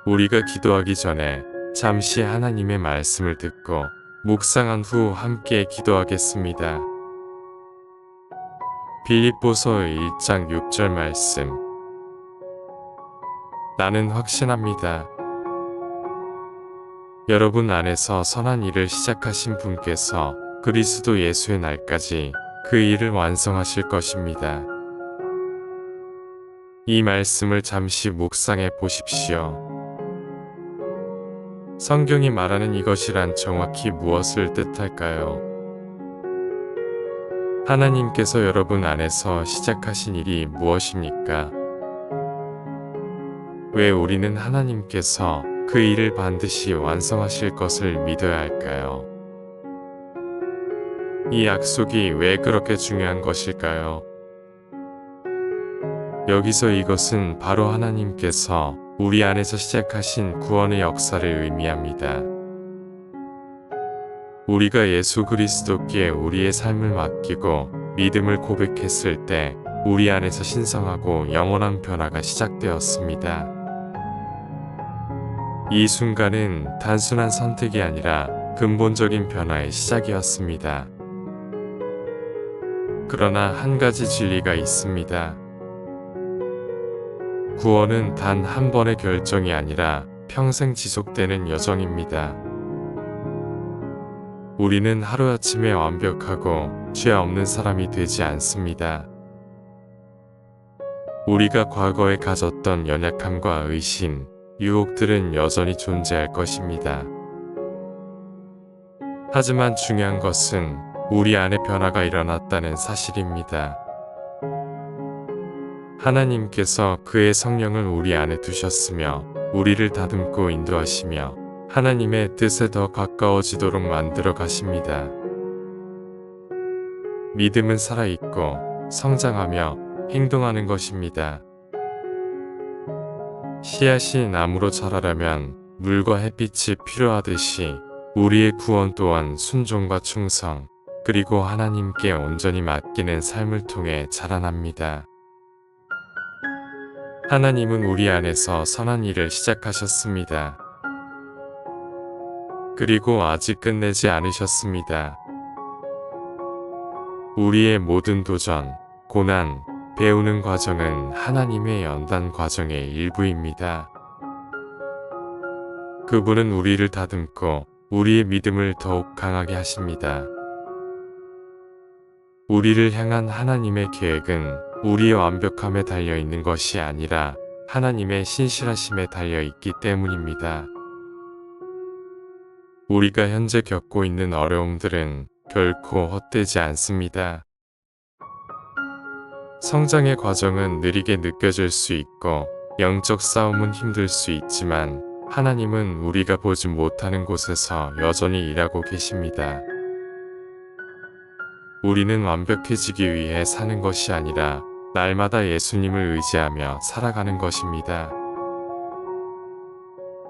우리가 기도하기 전에 잠시 하나님의 말씀을 듣고 묵상한 후 함께 기도하겠습니다. 빌립보서 1장 6절 말씀. 나는 확신합니다. 여러분 안에서 선한 일을 시작하신 분께서 그리스도 예수의 날까지 그 일을 완성하실 것입니다. 이 말씀을 잠시 묵상해 보십시오. 성경이 말하는 이것이란 정확히 무엇을 뜻할까요? 하나님께서 여러분 안에서 시작하신 일이 무엇입니까? 왜 우리는 하나님께서 그 일을 반드시 완성하실 것을 믿어야 할까요? 이 약속이 왜 그렇게 중요한 것일까요? 여기서 이것은 바로 하나님께서 우리 안에서 시작하신 구원의 역사를 의미합니다. 우리가 예수 그리스도께 우리의 삶을 맡기고 믿음을 고백했을 때 우리 안에서 신성하고 영원한 변화가 시작되었습니다. 이 순간은 단순한 선택이 아니라 근본적인 변화의 시작이었습니다. 그러나 한 가지 진리가 있습니다. 구원은 단 한 번의 결정이 아니라 평생 지속되는 여정입니다. 우리는 하루아침에 완벽하고 죄 없는 사람이 되지 않습니다. 우리가 과거에 가졌던 연약함과 의심, 유혹들은 여전히 존재할 것입니다. 하지만 중요한 것은 우리 안에 변화가 일어났다는 사실입니다. 하나님께서 그의 성령을 우리 안에 두셨으며 우리를 다듬고 인도하시며 하나님의 뜻에 더 가까워지도록 만들어 가십니다. 믿음은 살아있고 성장하며 행동하는 것입니다. 씨앗이 나무로 자라려면 물과 햇빛이 필요하듯이 우리의 구원 또한 순종과 충성, 그리고 하나님께 온전히 맡기는 삶을 통해 자라납니다. 하나님은 우리 안에서 선한 일을 시작하셨습니다. 그리고 아직 끝내지 않으셨습니다. 우리의 모든 도전, 고난, 배우는 과정은 하나님의 연단 과정의 일부입니다. 그분은 우리를 다듬고 우리의 믿음을 더욱 강하게 하십니다. 우리를 향한 하나님의 계획은 우리의 완벽함에 달려있는 것이 아니라 하나님의 신실하심에 달려있기 때문입니다. 우리가 현재 겪고 있는 어려움들은 결코 헛되지 않습니다. 성장의 과정은 느리게 느껴질 수 있고 영적 싸움은 힘들 수 있지만 하나님은 우리가 보지 못하는 곳에서 여전히 일하고 계십니다. 우리는 완벽해지기 위해 사는 것이 아니라 날마다 예수님을 의지하며 살아가는 것입니다.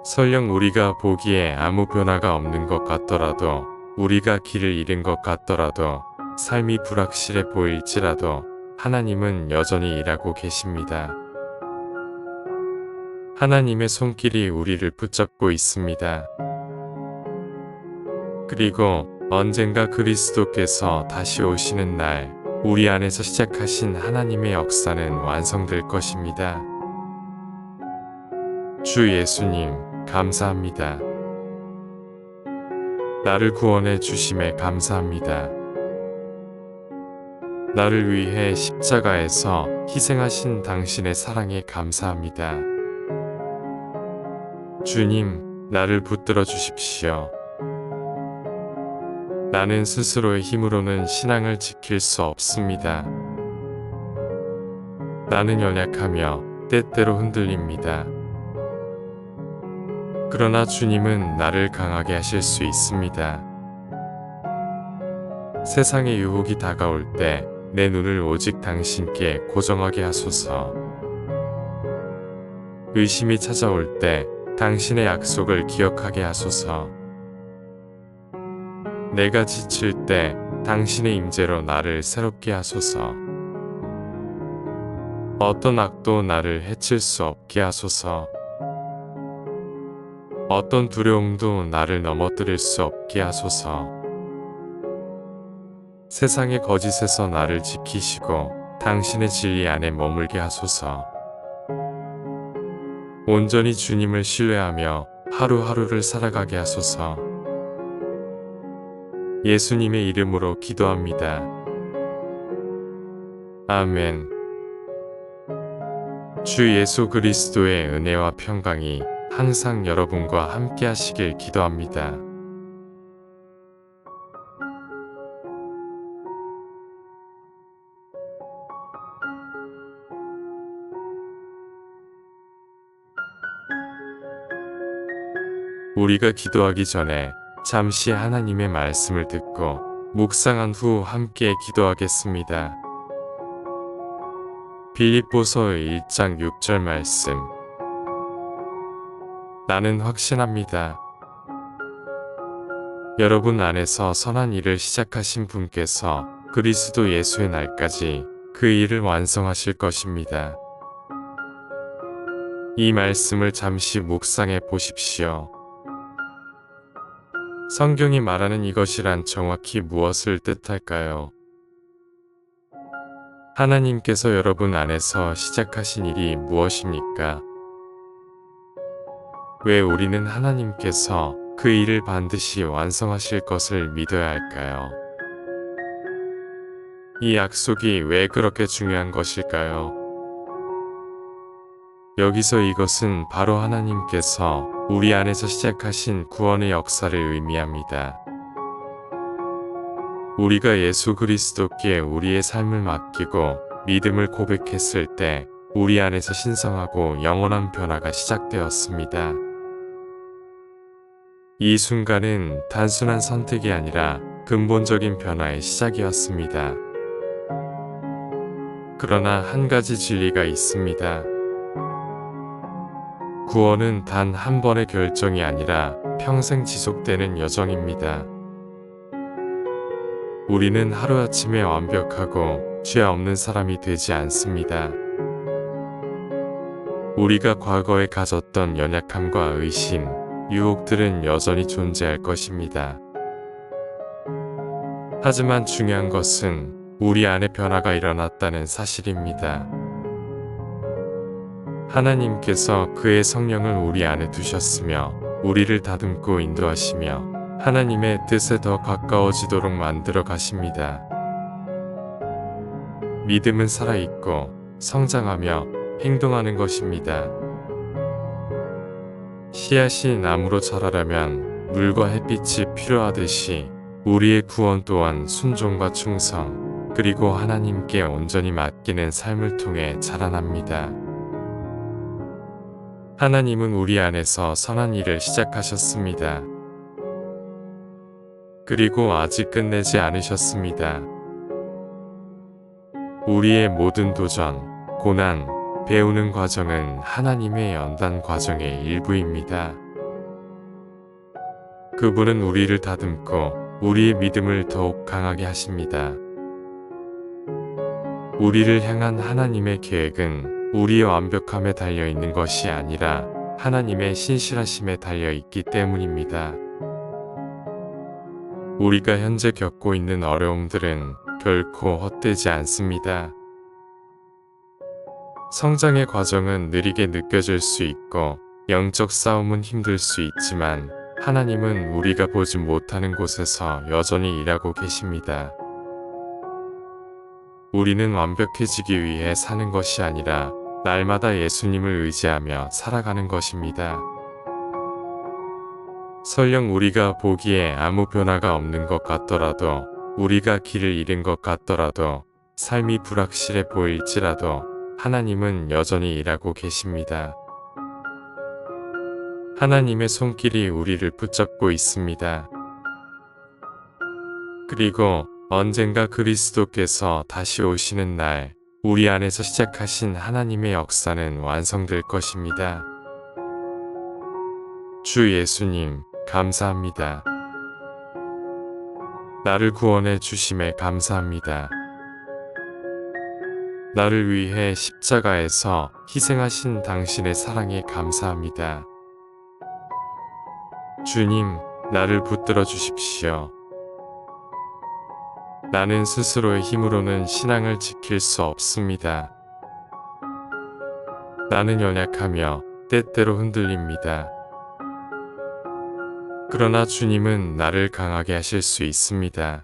설령 우리가 보기에 아무 변화가 없는 것 같더라도, 우리가 길을 잃은 것 같더라도, 삶이 불확실해 보일지라도 하나님은 여전히 일하고 계십니다. 하나님의 손길이 우리를 붙잡고 있습니다. 그리고 언젠가 그리스도께서 다시 오시는 날, 우리 안에서 시작하신 하나님의 역사는 완성될 것입니다. 주 예수님, 감사합니다. 나를 구원해 주심에 감사합니다. 나를 위해 십자가에서 희생하신 당신의 사랑에 감사합니다. 주님, 나를 붙들어 주십시오. 나는 스스로의 힘으로는 신앙을 지킬 수 없습니다. 나는 연약하며 때때로 흔들립니다. 그러나 주님은 나를 강하게 하실 수 있습니다. 세상의 유혹이 다가올 때 내 눈을 오직 당신께 고정하게 하소서. 의심이 찾아올 때 당신의 약속을 기억하게 하소서. 내가 지칠 때 당신의 임재로 나를 새롭게 하소서. 어떤 악도 나를 해칠 수 없게 하소서. 어떤 두려움도 나를 넘어뜨릴 수 없게 하소서. 세상의 거짓에서 나를 지키시고 당신의 진리 안에 머물게 하소서. 온전히 주님을 신뢰하며 하루하루를 살아가게 하소서. 예수님의 이름으로 기도합니다. 아멘. 주 예수 그리스도의 은혜와 평강이 항상 여러분과 함께 하시길 기도합니다. 우리가 기도하기 전에 잠시 하나님의 말씀을 듣고 묵상한 후 함께 기도하겠습니다. 빌립보서 1장 6절 말씀. 나는 확신합니다. 여러분 안에서 선한 일을 시작하신 분께서 그리스도 예수의 날까지 그 일을 완성하실 것입니다. 이 말씀을 잠시 묵상해 보십시오. 성경이 말하는 이것이란 정확히 무엇을 뜻할까요? 하나님께서 여러분 안에서 시작하신 일이 무엇입니까? 왜 우리는 하나님께서 그 일을 반드시 완성하실 것을 믿어야 할까요? 이 약속이 왜 그렇게 중요한 것일까요? 여기서 이것은 바로 하나님께서 우리 안에서 시작하신 구원의 역사를 의미합니다. 우리가 예수 그리스도께 우리의 삶을 맡기고 믿음을 고백했을 때 우리 안에서 신성하고 영원한 변화가 시작되었습니다. 이 순간은 단순한 선택이 아니라 근본적인 변화의 시작이었습니다. 그러나 한 가지 진리가 있습니다. 구원은 단 한 번의 결정이 아니라 평생 지속되는 여정입니다. 우리는 하루아침에 완벽하고 죄 없는 사람이 되지 않습니다. 우리가 과거에 가졌던 연약함과 의심, 유혹들은 여전히 존재할 것입니다. 하지만 중요한 것은 우리 안에 변화가 일어났다는 사실입니다. 하나님께서 그의 성령을 우리 안에 두셨으며 우리를 다듬고 인도하시며 하나님의 뜻에 더 가까워지도록 만들어 가십니다. 믿음은 살아있고 성장하며 행동하는 것입니다. 씨앗이 나무로 자라려면 물과 햇빛이 필요하듯이 우리의 구원 또한 순종과 충성, 그리고 하나님께 온전히 맡기는 삶을 통해 자라납니다. 하나님은 우리 안에서 선한 일을 시작하셨습니다. 그리고 아직 끝내지 않으셨습니다. 우리의 모든 도전, 고난, 배우는 과정은 하나님의 연단 과정의 일부입니다. 그분은 우리를 다듬고 우리의 믿음을 더욱 강하게 하십니다. 우리를 향한 하나님의 계획은 우리의 완벽함에 달려있는 것이 아니라 하나님의 신실하심에 달려있기 때문입니다. 우리가 현재 겪고 있는 어려움들은 결코 헛되지 않습니다. 성장의 과정은 느리게 느껴질 수 있고 영적 싸움은 힘들 수 있지만 하나님은 우리가 보지 못하는 곳에서 여전히 일하고 계십니다. 우리는 완벽해지기 위해 사는 것이 아니라 날마다 예수님을 의지하며 살아가는 것입니다. 설령 우리가 보기에 아무 변화가 없는 것 같더라도, 우리가 길을 잃은 것 같더라도, 삶이 불확실해 보일지라도 하나님은 여전히 일하고 계십니다. 하나님의 손길이 우리를 붙잡고 있습니다. 그리고 언젠가 그리스도께서 다시 오시는 날, 우리 안에서 시작하신 하나님의 역사는 완성될 것입니다. 주 예수님, 감사합니다. 나를 구원해 주심에 감사합니다. 나를 위해 십자가에서 희생하신 당신의 사랑에 감사합니다. 주님, 나를 붙들어 주십시오. 나는 스스로의 힘으로는 신앙을 지킬 수 없습니다. 나는 연약하며 때때로 흔들립니다. 그러나 주님은 나를 강하게 하실 수 있습니다.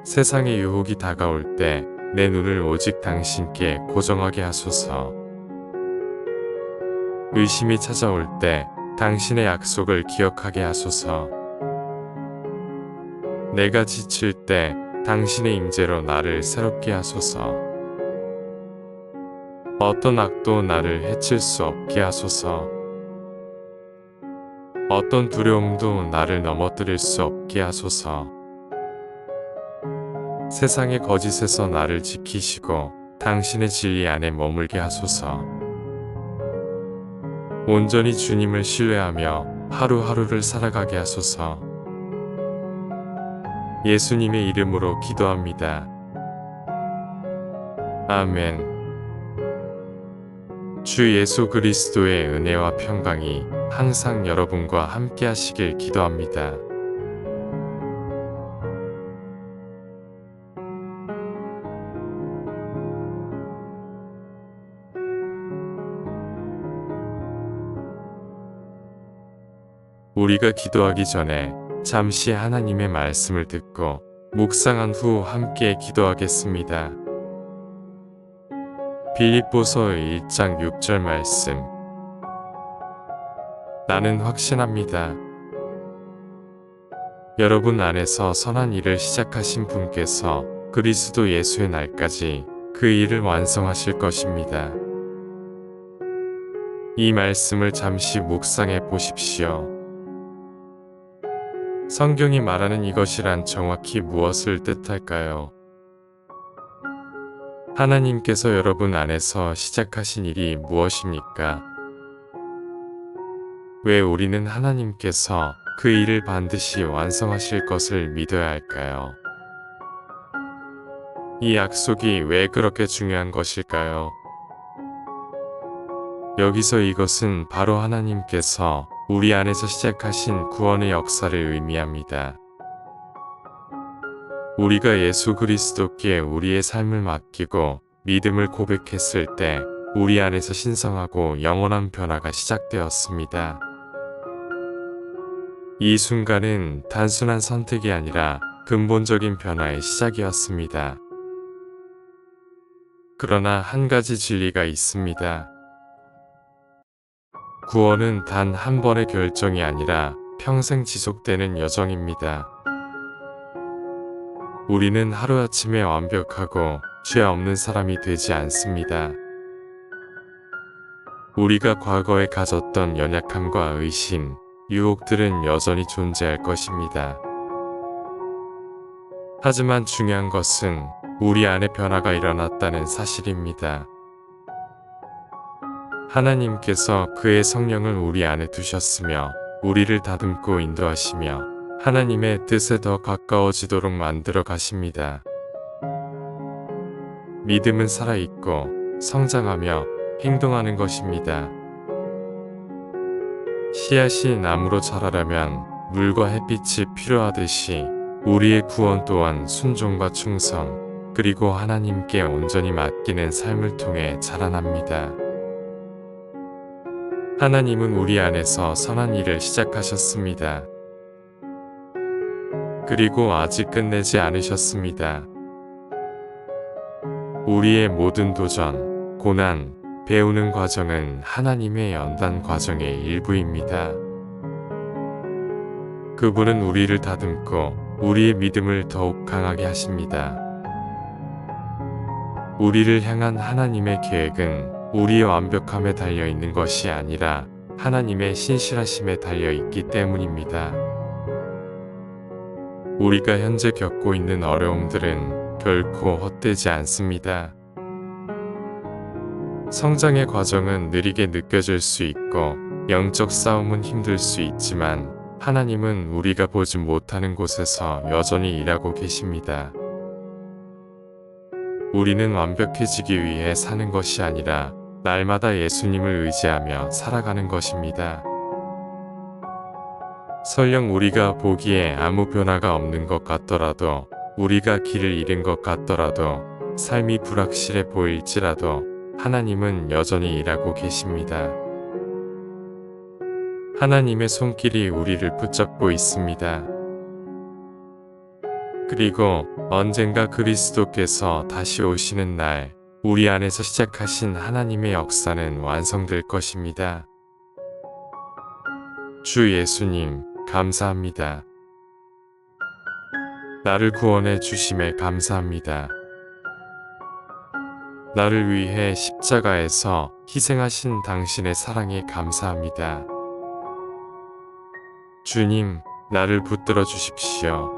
세상의 유혹이 다가올 때 내 눈을 오직 당신께 고정하게 하소서. 의심이 찾아올 때 당신의 약속을 기억하게 하소서. 내가 지칠 때 당신의 임재로 나를 새롭게 하소서. 어떤 악도 나를 해칠 수 없게 하소서. 어떤 두려움도 나를 넘어뜨릴 수 없게 하소서. 세상의 거짓에서 나를 지키시고 당신의 진리 안에 머물게 하소서. 온전히 주님을 신뢰하며 하루하루를 살아가게 하소서. 예수님의 이름으로 기도합니다. 아멘. 주 예수 그리스도의 은혜와 평강이 항상 여러분과 함께 하시길 기도합니다. 우리가 기도하기 전에 잠시 하나님의 말씀을 듣고 묵상한 후 함께 기도하겠습니다. 빌립보서 1장 6절 말씀. 나는 확신합니다. 여러분 안에서 선한 일을 시작하신 분께서 그리스도 예수의 날까지 그 일을 완성하실 것입니다. 이 말씀을 잠시 묵상해 보십시오. 성경이 말하는 이것이란 정확히 무엇을 뜻할까요? 하나님께서 여러분 안에서 시작하신 일이 무엇입니까? 왜 우리는 하나님께서 그 일을 반드시 완성하실 것을 믿어야 할까요? 이 약속이 왜 그렇게 중요한 것일까요? 여기서 이것은 바로 하나님께서 우리 안에서 시작하신 구원의 역사를 의미합니다. 우리가 예수 그리스도께 우리의 삶을 맡기고 믿음을 고백했을 때 우리 안에서 신성하고 영원한 변화가 시작되었습니다. 이 순간은 단순한 선택이 아니라 근본적인 변화의 시작이었습니다. 그러나 한 가지 진리가 있습니다. 구원은 단 한 번의 결정이 아니라 평생 지속되는 여정입니다. 우리는 하루아침에 완벽하고 죄 없는 사람이 되지 않습니다. 우리가 과거에 가졌던 연약함과 의심, 유혹들은 여전히 존재할 것입니다. 하지만 중요한 것은 우리 안에 변화가 일어났다는 사실입니다. 하나님께서 그의 성령을 우리 안에 두셨으며 우리를 다듬고 인도하시며 하나님의 뜻에 더 가까워지도록 만들어 가십니다. 믿음은 살아있고 성장하며 행동하는 것입니다. 씨앗이 나무로 자라려면 물과 햇빛이 필요하듯이 우리의 구원 또한 순종과 충성 그리고 하나님께 온전히 맡기는 삶을 통해 자라납니다. 하나님은 우리 안에서 선한 일을 시작하셨습니다. 그리고 아직 끝내지 않으셨습니다. 우리의 모든 도전, 고난, 배우는 과정은 하나님의 연단 과정의 일부입니다. 그분은 우리를 다듬고 우리의 믿음을 더욱 강하게 하십니다. 우리를 향한 하나님의 계획은 우리의 완벽함에 달려있는 것이 아니라 하나님의 신실하심에 달려있기 때문입니다. 우리가 현재 겪고 있는 어려움들은 결코 헛되지 않습니다. 성장의 과정은 느리게 느껴질 수 있고 영적 싸움은 힘들 수 있지만 하나님은 우리가 보지 못하는 곳에서 여전히 일하고 계십니다. 우리는 완벽해지기 위해 사는 것이 아니라 날마다 예수님을 의지하며 살아가는 것입니다. 설령 우리가 보기에 아무 변화가 없는 것 같더라도, 우리가 길을 잃은 것 같더라도, 삶이 불확실해 보일지라도 하나님은 여전히 일하고 계십니다. 하나님의 손길이 우리를 붙잡고 있습니다. 그리고 언젠가 그리스도께서 다시 오시는 날, 우리 안에서 시작하신 하나님의 역사는 완성될 것입니다. 주 예수님, 감사합니다. 나를 구원해 주심에 감사합니다. 나를 위해 십자가에서 희생하신 당신의 사랑에 감사합니다. 주님, 나를 붙들어 주십시오.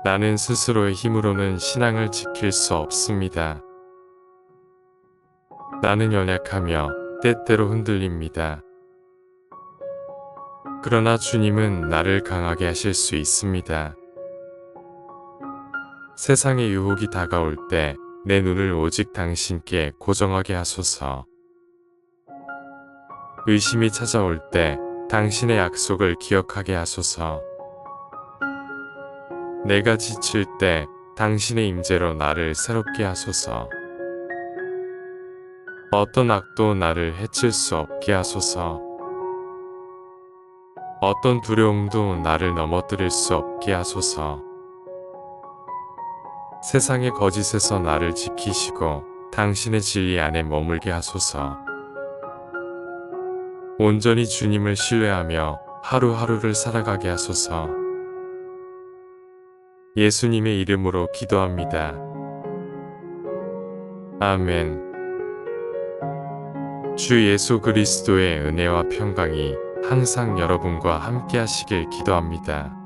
나는 스스로의 힘으로는 신앙을 지킬 수 없습니다. 나는 연약하며 때때로 흔들립니다. 그러나 주님은 나를 강하게 하실 수 있습니다. 세상의 유혹이 다가올 때 내 눈을 오직 당신께 고정하게 하소서. 의심이 찾아올 때 당신의 약속을 기억하게 하소서. 내가 지칠 때 당신의 임재로 나를 새롭게 하소서. 어떤 악도 나를 해칠 수 없게 하소서. 어떤 두려움도 나를 넘어뜨릴 수 없게 하소서. 세상의 거짓에서 나를 지키시고 당신의 진리 안에 머물게 하소서. 온전히 주님을 신뢰하며 하루하루를 살아가게 하소서. 예수님의 이름으로 기도합니다. 아멘. 주 예수 그리스도의 은혜와 평강이 항상 여러분과 함께 하시길 기도합니다.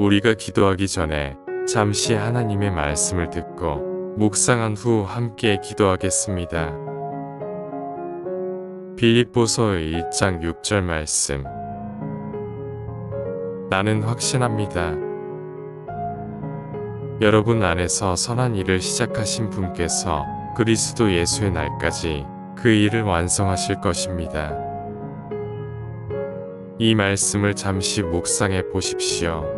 우리가 기도하기 전에 잠시 하나님의 말씀을 듣고 묵상한 후 함께 기도하겠습니다. 빌립보서 1장 6절 말씀. 나는 확신합니다. 여러분 안에서 선한 일을 시작하신 분께서 그리스도 예수의 날까지 그 일을 완성하실 것입니다. 이 말씀을 잠시 묵상해 보십시오.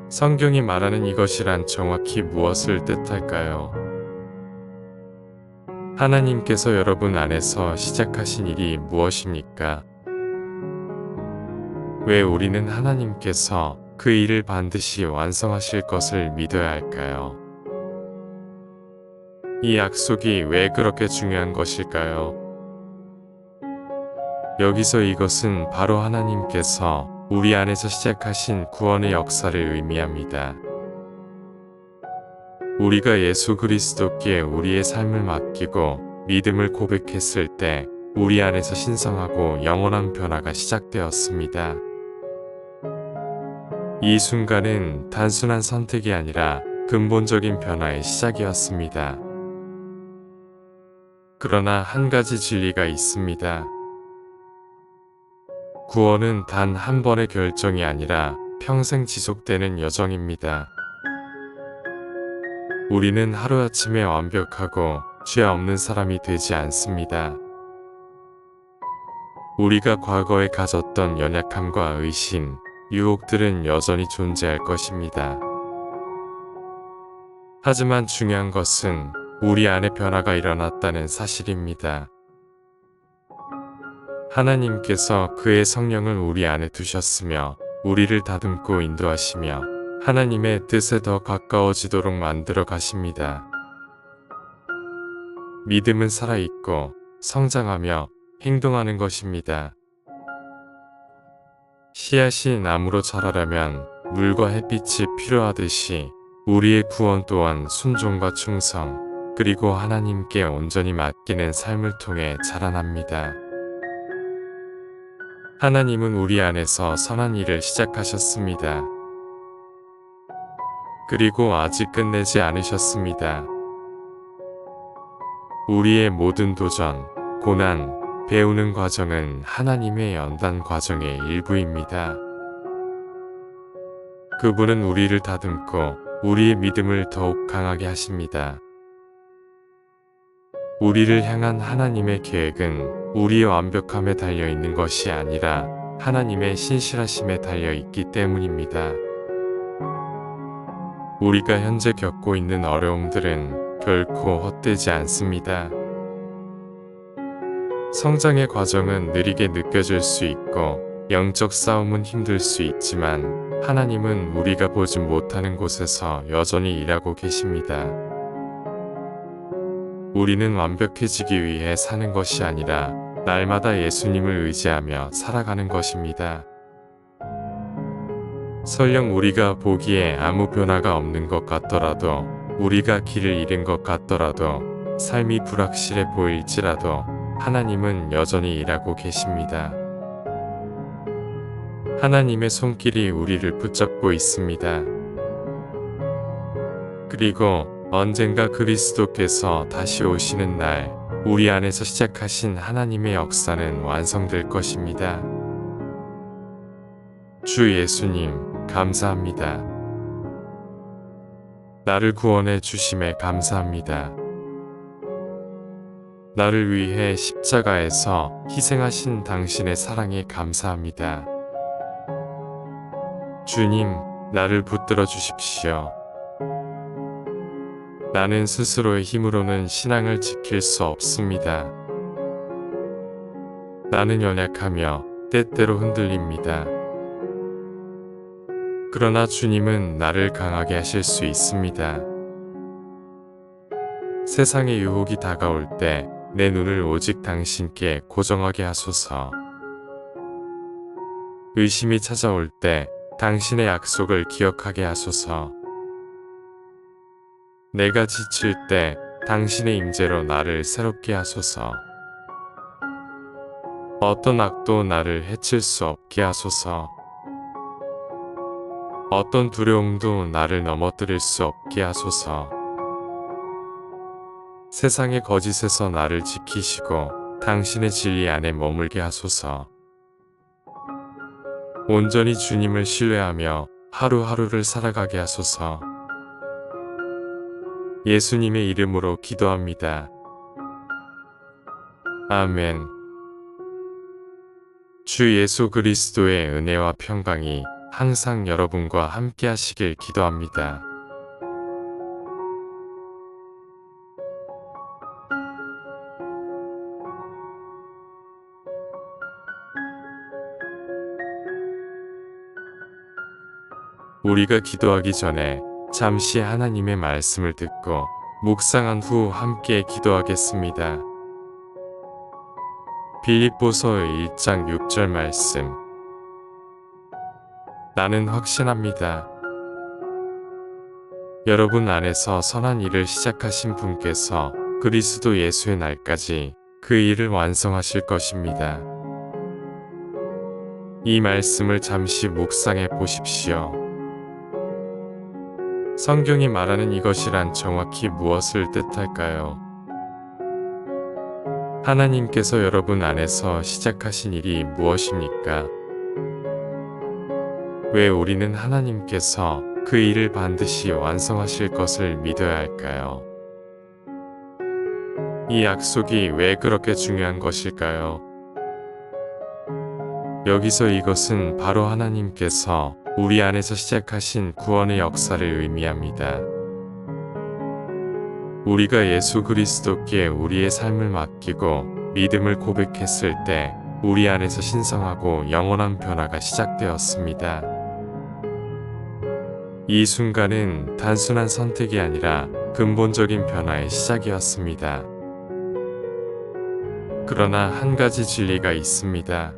성경이 말하는 이것이란 정확히 무엇을 뜻할까요? 하나님께서 여러분 안에서 시작하신 일이 무엇입니까? 왜 우리는 하나님께서 그 일을 반드시 완성하실 것을 믿어야 할까요? 이 약속이 왜 그렇게 중요한 것일까요? 여기서 이것은 바로 하나님께서 우리 안에서 시작하신 구원의 역사를 의미합니다. 우리가 예수 그리스도께 우리의 삶을 맡기고 믿음을 고백했을 때 우리 안에서 신성하고 영원한 변화가 시작되었습니다. 이 순간은 단순한 선택이 아니라 근본적인 변화의 시작이었습니다. 그러나 한 가지 진리가 있습니다. 구원은 단 한 번의 결정이 아니라 평생 지속되는 여정입니다. 우리는 하루아침에 완벽하고 죄 없는 사람이 되지 않습니다. 우리가 과거에 가졌던 연약함과 의심, 유혹들은 여전히 존재할 것입니다. 하지만 중요한 것은 우리 안에 변화가 일어났다는 사실입니다. 하나님께서 그의 성령을 우리 안에 두셨으며 우리를 다듬고 인도하시며 하나님의 뜻에 더 가까워지도록 만들어 가십니다. 믿음은 살아있고 성장하며 행동하는 것입니다. 씨앗이 나무로 자라려면 물과 햇빛이 필요하듯이 우리의 구원 또한 순종과 충성, 그리고 하나님께 온전히 맡기는 삶을 통해 자라납니다. 하나님은 우리 안에서 선한 일을 시작하셨습니다. 그리고 아직 끝내지 않으셨습니다. 우리의 모든 도전, 고난, 배우는 과정은 하나님의 연단 과정의 일부입니다. 그분은 우리를 다듬고 우리의 믿음을 더욱 강하게 하십니다. 우리를 향한 하나님의 계획은 우리의 완벽함에 달려 있는 것이 아니라 하나님의 신실하심에 달려 있기 때문입니다. 우리가 현재 겪고 있는 어려움들은 결코 헛되지 않습니다. 성장의 과정은 느리게 느껴질 수 있고 영적 싸움은 힘들 수 있지만 하나님은 우리가 보지 못하는 곳에서 여전히 일하고 계십니다. 우리는 완벽해지기 위해 사는 것이 아니라 날마다 예수님을 의지하며 살아가는 것입니다. 설령 우리가 보기에 아무 변화가 없는 것 같더라도, 우리가 길을 잃은 것 같더라도, 삶이 불확실해 보일지라도 하나님은 여전히 일하고 계십니다. 하나님의 손길이 우리를 붙잡고 있습니다. 그리고 언젠가 그리스도께서 다시 오시는 날, 우리 안에서 시작하신 하나님의 역사는 완성될 것입니다. 주 예수님, 감사합니다. 나를 구원해 주심에 감사합니다. 나를 위해 십자가에서 희생하신 당신의 사랑에 감사합니다. 주님, 나를 붙들어 주십시오. 나는 스스로의 힘으로는 신앙을 지킬 수 없습니다. 나는 연약하며 때때로 흔들립니다. 그러나 주님은 나를 강하게 하실 수 있습니다. 세상의 유혹이 다가올 때 내 눈을 오직 당신께 고정하게 하소서. 의심이 찾아올 때 당신의 약속을 기억하게 하소서. 내가 지칠 때 당신의 임재로 나를 새롭게 하소서. 어떤 악도 나를 해칠 수 없게 하소서. 어떤 두려움도 나를 넘어뜨릴 수 없게 하소서. 세상의 거짓에서 나를 지키시고 당신의 진리 안에 머물게 하소서. 온전히 주님을 신뢰하며 하루하루를 살아가게 하소서. 예수님의 이름으로 기도합니다. 아멘. 주 예수 그리스도의 은혜와 평강이 항상 여러분과 함께 하시길 기도합니다. 우리가 기도하기 전에 잠시 하나님의 말씀을 듣고 묵상한 후 함께 기도하겠습니다. 빌립보서 1장 6절 말씀. 나는 확신합니다. 여러분 안에서 선한 일을 시작하신 분께서 그리스도 예수의 날까지 그 일을 완성하실 것입니다. 이 말씀을 잠시 묵상해 보십시오. 성경이 말하는 이것이란 정확히 무엇을 뜻할까요? 하나님께서 여러분 안에서 시작하신 일이 무엇입니까? 왜 우리는 하나님께서 그 일을 반드시 완성하실 것을 믿어야 할까요? 이 약속이 왜 그렇게 중요한 것일까요? 여기서 이것은 바로 하나님께서 우리 안에서 시작하신 구원의 역사를 의미합니다. 우리가 예수 그리스도께 우리의 삶을 맡기고 믿음을 고백했을 때 우리 안에서 신성하고 영원한 변화가 시작되었습니다. 이 순간은 단순한 선택이 아니라 근본적인 변화의 시작이었습니다. 그러나 한 가지 진리가 있습니다.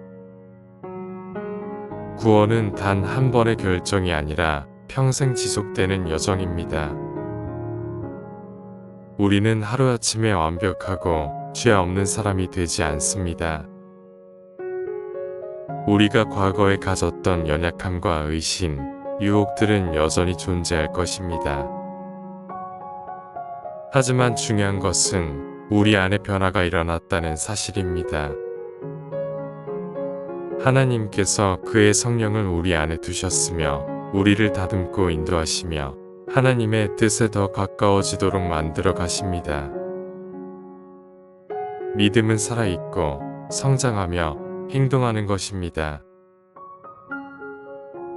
구원은 단 한 번의 결정이 아니라 평생 지속되는 여정입니다. 우리는 하루아침에 완벽하고 죄 없는 사람이 되지 않습니다. 우리가 과거에 가졌던 연약함과 의심, 유혹들은 여전히 존재할 것입니다. 하지만 중요한 것은 우리 안에 변화가 일어났다는 사실입니다. 하나님께서 그의 성령을 우리 안에 두셨으며 우리를 다듬고 인도하시며 하나님의 뜻에 더 가까워지도록 만들어 가십니다. 믿음은 살아있고 성장하며 행동하는 것입니다.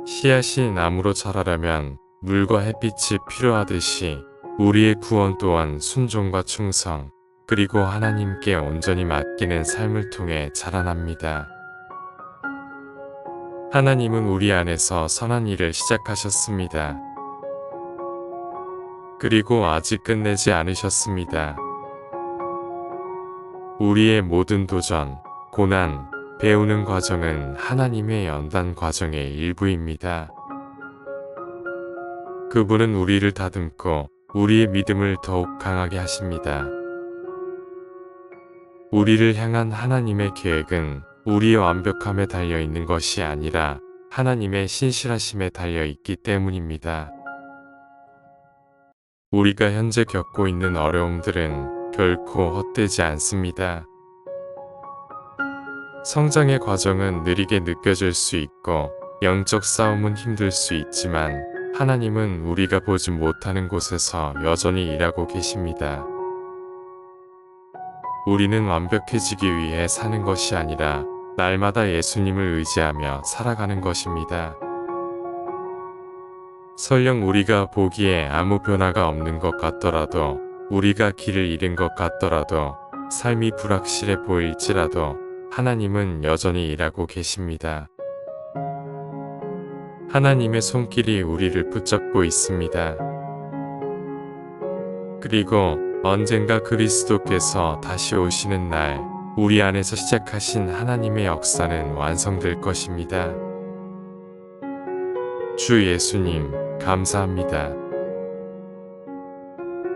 씨앗이 나무로 자라려면 물과 햇빛이 필요하듯이 우리의 구원 또한 순종과 충성, 그리고 하나님께 온전히 맡기는 삶을 통해 자라납니다. 하나님은 우리 안에서 선한 일을 시작하셨습니다. 그리고 아직 끝내지 않으셨습니다. 우리의 모든 도전, 고난, 배우는 과정은 하나님의 연단 과정의 일부입니다. 그분은 우리를 다듬고 우리의 믿음을 더욱 강하게 하십니다. 우리를 향한 하나님의 계획은 우리의 완벽함에 달려있는 것이 아니라 하나님의 신실하심에 달려있기 때문입니다. 우리가 현재 겪고 있는 어려움들은 결코 헛되지 않습니다. 성장의 과정은 느리게 느껴질 수 있고 영적 싸움은 힘들 수 있지만 하나님은 우리가 보지 못하는 곳에서 여전히 일하고 계십니다. 우리는 완벽해지기 위해 사는 것이 아니라 날마다 예수님을 의지하며 살아가는 것입니다. 설령 우리가 보기에 아무 변화가 없는 것 같더라도, 우리가 길을 잃은 것 같더라도, 삶이 불확실해 보일지라도 하나님은 여전히 일하고 계십니다. 하나님의 손길이 우리를 붙잡고 있습니다. 그리고 언젠가 그리스도께서 다시 오시는 날, 우리 안에서 시작하신 하나님의 역사는 완성될 것입니다. 주 예수님, 감사합니다.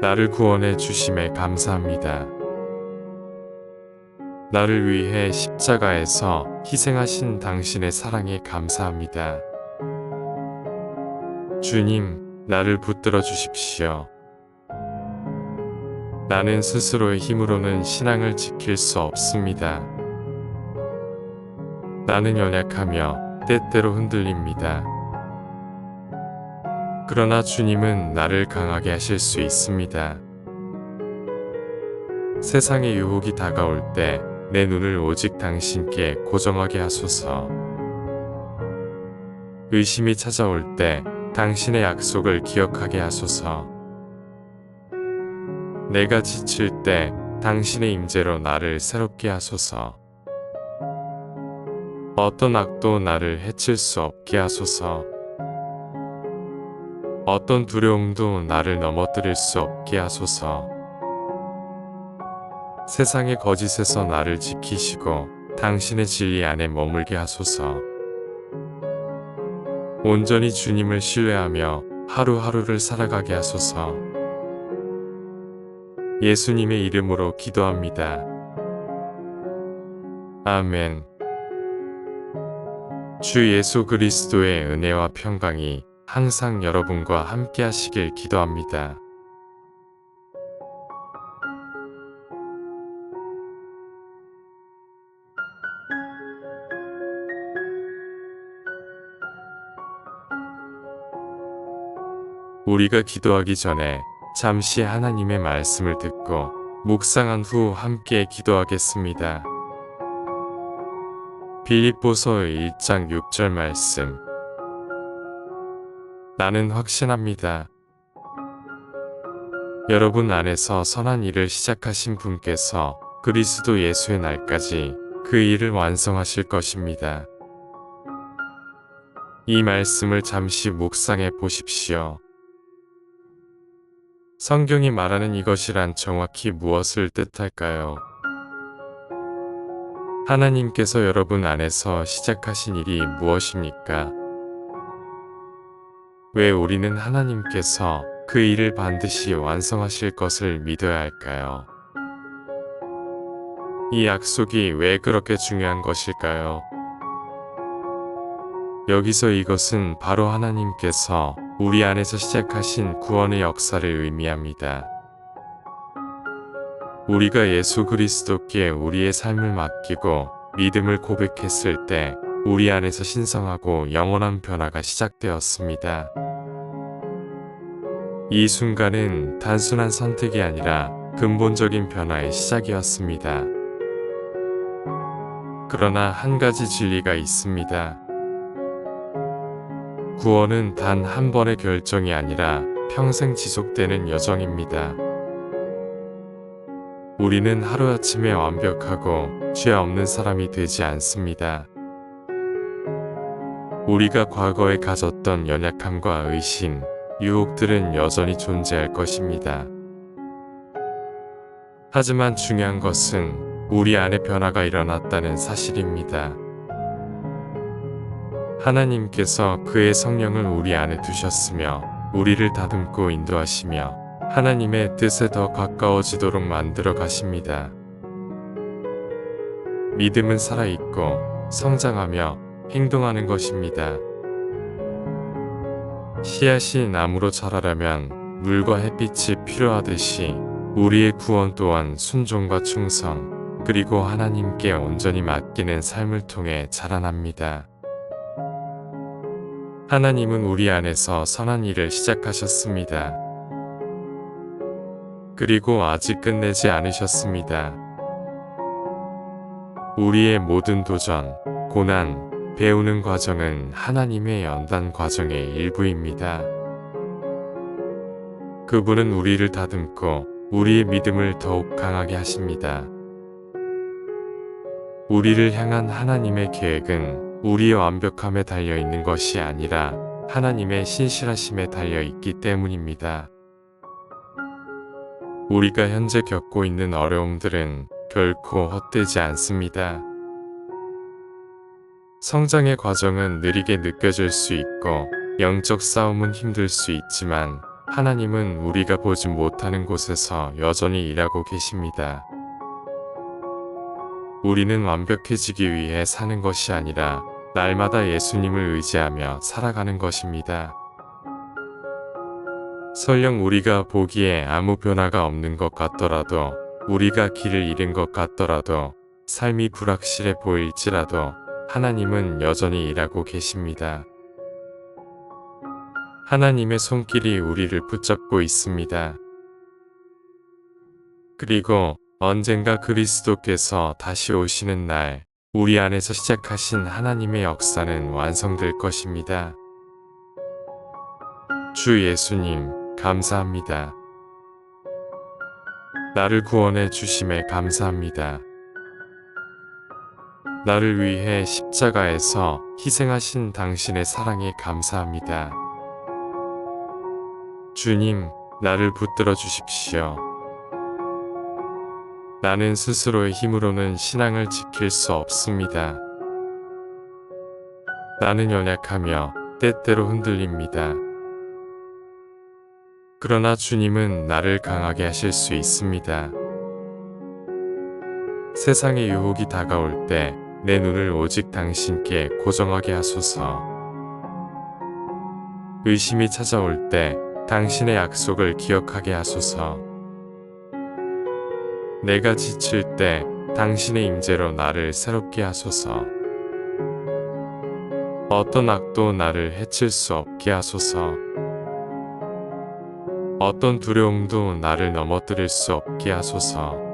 나를 구원해 주심에 감사합니다. 나를 위해 십자가에서 희생하신 당신의 사랑에 감사합니다. 주님, 나를 붙들어 주십시오. 나는 스스로의 힘으로는 신앙을 지킬 수 없습니다. 나는 연약하며 때때로 흔들립니다. 그러나 주님은 나를 강하게 하실 수 있습니다. 세상의 유혹이 다가올 때 내 눈을 오직 당신께 고정하게 하소서. 의심이 찾아올 때 당신의 약속을 기억하게 하소서. 내가 지칠 때 당신의 임재로 나를 새롭게 하소서. 어떤 악도 나를 해칠 수 없게 하소서. 어떤 두려움도 나를 넘어뜨릴 수 없게 하소서. 세상의 거짓에서 나를 지키시고 당신의 진리 안에 머물게 하소서. 온전히 주님을 신뢰하며 하루하루를 살아가게 하소서. 예수님의 이름으로 기도합니다. 아멘. 주 예수 그리스도의 은혜와 평강이 항상 여러분과 함께 하시길 기도합니다. 우리가 기도하기 전에 잠시 하나님의 말씀을 듣고 묵상한 후 함께 기도하겠습니다. 빌립보서 1장 6절 말씀. 나는 확신합니다. 여러분 안에서 선한 일을 시작하신 분께서 그리스도 예수의 날까지 그 일을 완성하실 것입니다. 이 말씀을 잠시 묵상해 보십시오. 성경이 말하는 이것이란 정확히 무엇을 뜻할까요? 하나님께서 여러분 안에서 시작하신 일이 무엇입니까? 왜 우리는 하나님께서 그 일을 반드시 완성하실 것을 믿어야 할까요? 이 약속이 왜 그렇게 중요한 것일까요? 여기서 이것은 바로 하나님께서 우리 안에서 시작하신 구원의 역사를 의미합니다. 우리가 예수 그리스도께 우리의 삶을 맡기고 믿음을 고백했을 때 우리 안에서 신성하고 영원한 변화가 시작되었습니다. 이 순간은 단순한 선택이 아니라 근본적인 변화의 시작이었습니다. 그러나 한 가지 진리가 있습니다. 구원은 단 한 번의 결정이 아니라 평생 지속되는 여정입니다. 우리는 하루아침에 완벽하고 죄 없는 사람이 되지 않습니다. 우리가 과거에 가졌던 연약함과 의심, 유혹들은 여전히 존재할 것입니다. 하지만 중요한 것은 우리 안에 변화가 일어났다는 사실입니다. 하나님께서 그의 성령을 우리 안에 두셨으며 우리를 다듬고 인도하시며 하나님의 뜻에 더 가까워지도록 만들어 가십니다. 믿음은 살아있고 성장하며 행동하는 것입니다. 씨앗이 나무로 자라려면 물과 햇빛이 필요하듯이 우리의 구원 또한 순종과 충성, 그리고 하나님께 온전히 맡기는 삶을 통해 자라납니다. 하나님은 우리 안에서 선한 일을 시작하셨습니다. 그리고 아직 끝내지 않으셨습니다. 우리의 모든 도전, 고난, 배우는 과정은 하나님의 연단 과정의 일부입니다. 그분은 우리를 다듬고 우리의 믿음을 더욱 강하게 하십니다. 우리를 향한 하나님의 계획은 우리의 완벽함에 달려 있는 것이 아니라 하나님의 신실하심에 달려 있기 때문입니다. 우리가 현재 겪고 있는 어려움들은 결코 헛되지 않습니다. 성장의 과정은 느리게 느껴질 수 있고 영적 싸움은 힘들 수 있지만 하나님은 우리가 보지 못하는 곳에서 여전히 일하고 계십니다. 우리는 완벽해지기 위해 사는 것이 아니라 날마다 예수님을 의지하며 살아가는 것입니다. 설령 우리가 보기에 아무 변화가 없는 것 같더라도, 우리가 길을 잃은 것 같더라도, 삶이 불확실해 보일지라도 하나님은 여전히 일하고 계십니다. 하나님의 손길이 우리를 붙잡고 있습니다. 그리고 언젠가 그리스도께서 다시 오시는 날, 우리 안에서 시작하신 하나님의 역사는 완성될 것입니다. 주 예수님, 감사합니다. 나를 구원해 주심에 감사합니다. 나를 위해 십자가에서 희생하신 당신의 사랑에 감사합니다. 주님, 나를 붙들어 주십시오. 나는 스스로의 힘으로는 신앙을 지킬 수 없습니다. 나는 연약하며 때때로 흔들립니다. 그러나 주님은 나를 강하게 하실 수 있습니다. 세상의 유혹이 다가올 때 내 눈을 오직 당신께 고정하게 하소서. 의심이 찾아올 때 당신의 약속을 기억하게 하소서. 내가 지칠 때 당신의 임재로 나를 새롭게 하소서. 어떤 악도 나를 해칠 수 없게 하소서. 어떤 두려움도 나를 넘어뜨릴 수 없게 하소서.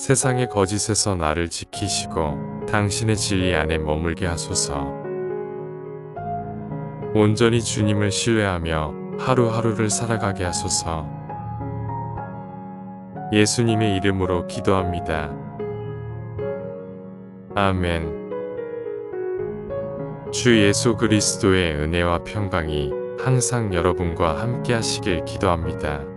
세상의 거짓에서 나를 지키시고 당신의 진리 안에 머물게 하소서. 온전히 주님을 신뢰하며 하루하루를 살아가게 하소서. 예수님의 이름으로 기도합니다. 아멘. 주 예수 그리스도의 은혜와 평강이 항상 여러분과 함께 하시길 기도합니다.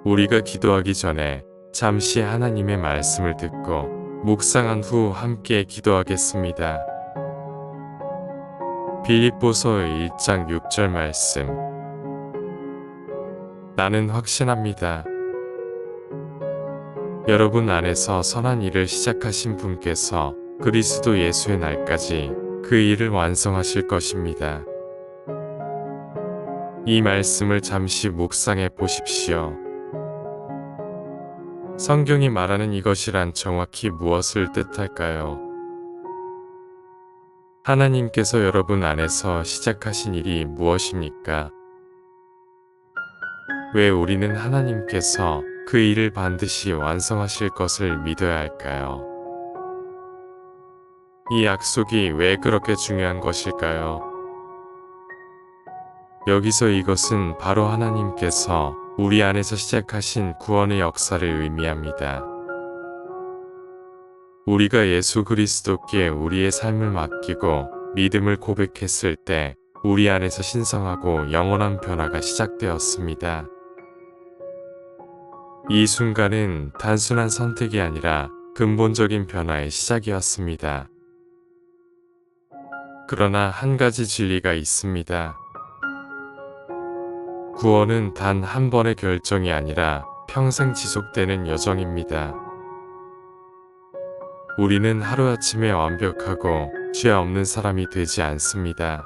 우리가 기도하기 전에 잠시 하나님의 말씀을 듣고 묵상한 후 함께 기도하겠습니다. 빌립보서 1장 6절 말씀. 나는 확신합니다. 여러분 안에서 선한 일을 시작하신 분께서 그리스도 예수의 날까지 그 일을 완성하실 것입니다. 이 말씀을 잠시 묵상해 보십시오. 성경이 말하는 이것이란 정확히 무엇을 뜻할까요? 하나님께서 여러분 안에서 시작하신 일이 무엇입니까? 왜 우리는 하나님께서 그 일을 반드시 완성하실 것을 믿어야 할까요? 이 약속이 왜 그렇게 중요한 것일까요? 여기서 이것은 바로 하나님께서 우리 안에서 시작하신 구원의 역사를 의미합니다. 우리가 예수 그리스도께 우리의 삶을 맡기고 믿음을 고백했을 때 우리 안에서 신성하고 영원한 변화가 시작되었습니다. 이 순간은 단순한 선택이 아니라 근본적인 변화의 시작이었습니다. 그러나 한 가지 진리가 있습니다. 구원은 단 한 번의 결정이 아니라 평생 지속되는 여정입니다. 우리는 하루아침에 완벽하고 죄 없는 사람이 되지 않습니다.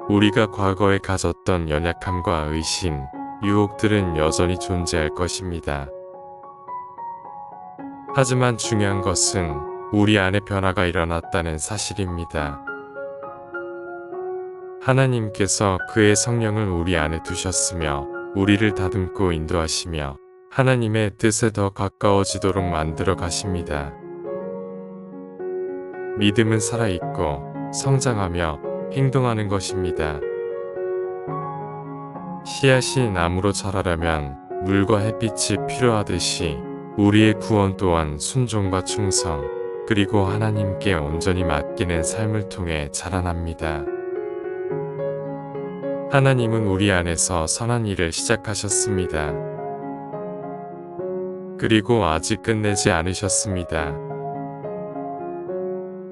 우리가 과거에 가졌던 연약함과 의심, 유혹들은 여전히 존재할 것입니다. 하지만 중요한 것은 우리 안에 변화가 일어났다는 사실입니다. 하나님께서 그의 성령을 우리 안에 두셨으며 우리를 다듬고 인도하시며 하나님의 뜻에 더 가까워지도록 만들어 가십니다. 믿음은 살아있고 성장하며 행동하는 것입니다. 씨앗이 나무로 자라려면 물과 햇빛이 필요하듯이 우리의 구원 또한 순종과 충성, 그리고 하나님께 온전히 맡기는 삶을 통해 자라납니다. 하나님은 우리 안에서 선한 일을 시작하셨습니다. 그리고 아직 끝내지 않으셨습니다.